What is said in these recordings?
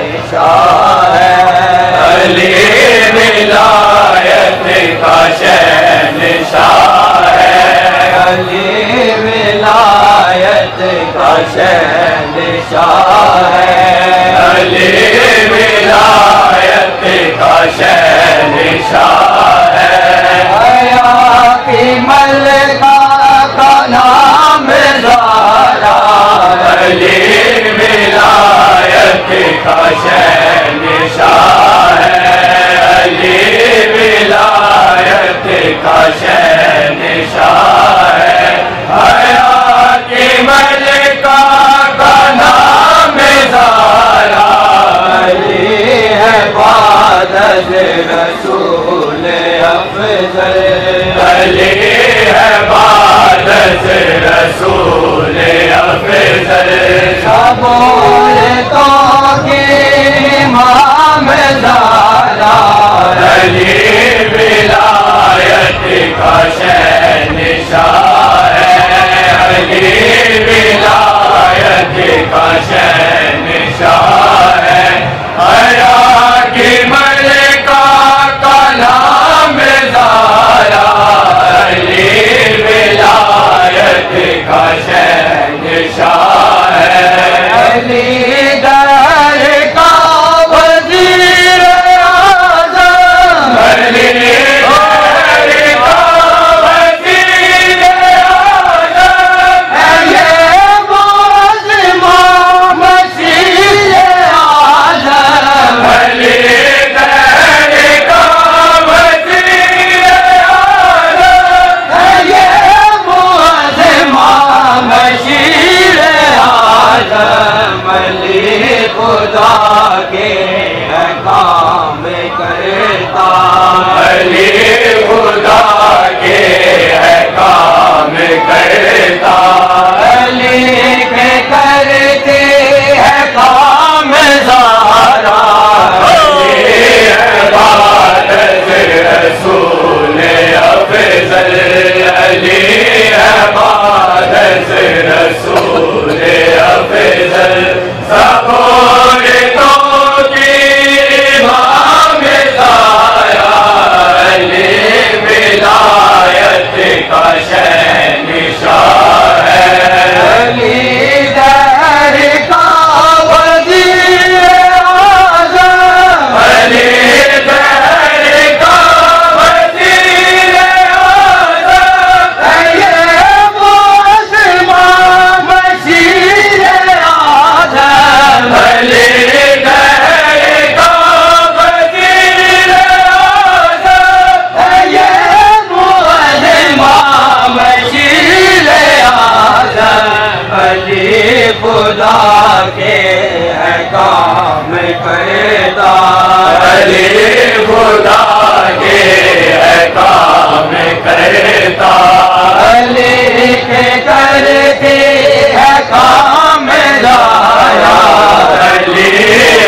شہنشاہ ہے، علی ولایت کا شہنشاہ ہے، علی ولایت کا شہنشاہ ہے، علی ولایت کا شہنشاہ ہے، حیا کی ملکہ کا نام زہرا، علی ولایت کا شہنشاہ ہے، علی ولایت کا شہنشاہ ہے، حیا کی ملکہ کا نام زہرا، علی ہے بعد از رسول افضل، علی ہے بعد از رسول افضل، شبولتوں کی امام زہرا، علی ولایت کا شہنشاہ ہے، علی ولایت کا شہنشاہ ہے، حیا کی ملکہ کا نام زہرا، علی ولایت کا شہنشاہ ہے، علی در کا وزیر اعظم، علی در کا وزیر اعظم، ہے یہ معظم مسیح اعظم، علی در کا وزیر اعظم، ہے یہ معظم مسیح اعظم، علی خدا کے احکام کرتا، علی خدا کے احکام کرتا، علی کے کرتے ہیں کام زہرا، علی ہے بعد از رسول افضل، علی ہے بعد از رسول افضل، سبولتوں کی امام زہرا، علی ولایت کا شہنشاہ ہے، علی در کا وزیر اعظم، علی در کا وزیر اعظم، ہے یہ معظم مسیح اعظم، علی در کا وزیر اعظم، ہے یہ معظم مسیح اعظم، علی خدا کے احکام کرتا، علی خدا کے احکام کرتا، علی کے کرتے ہیں کام زہرا، علی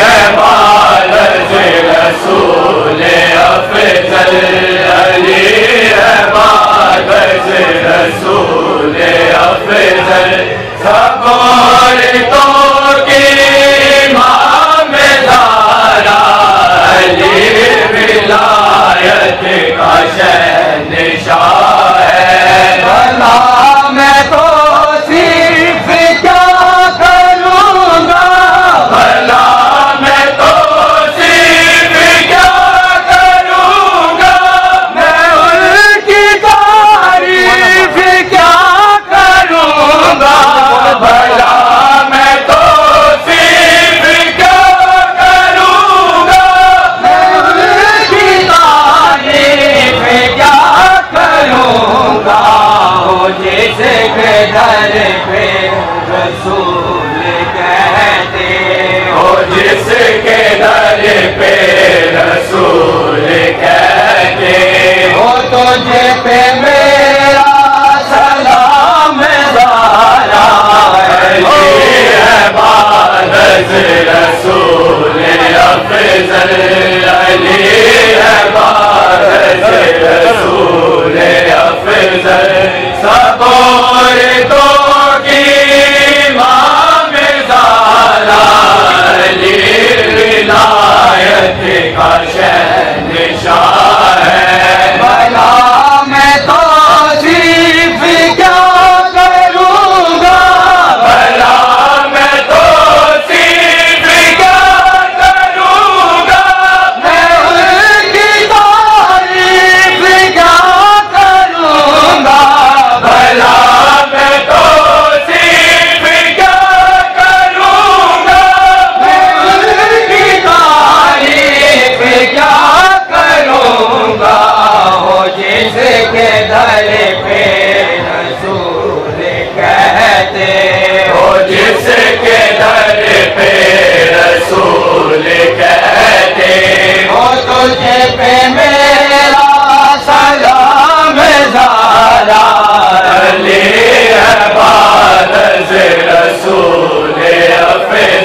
ہے بعد از رسول افضل، علی ہے بعد از رسول افضل، سبولتوں کی امام زہرا، علی ولایت کا شہنشاہ ہے، بھلا میں تو سی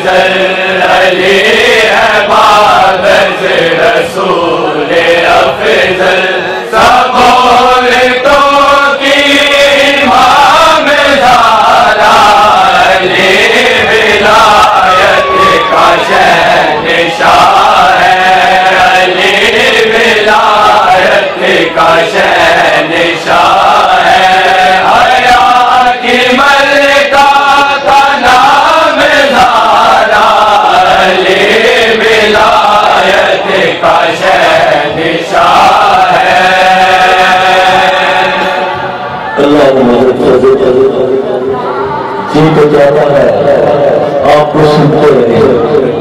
افضل علی عباد سے رسول افضل سبولتوں کی امام زارا علی ولایت کا شہنشاہ ہے علی ولایت کا شہنشاہ ہے حیا کی ملکہ کا نام زارا علی ولایت کا شہنشاہ ہے اللہ جی تو چاہتا ہے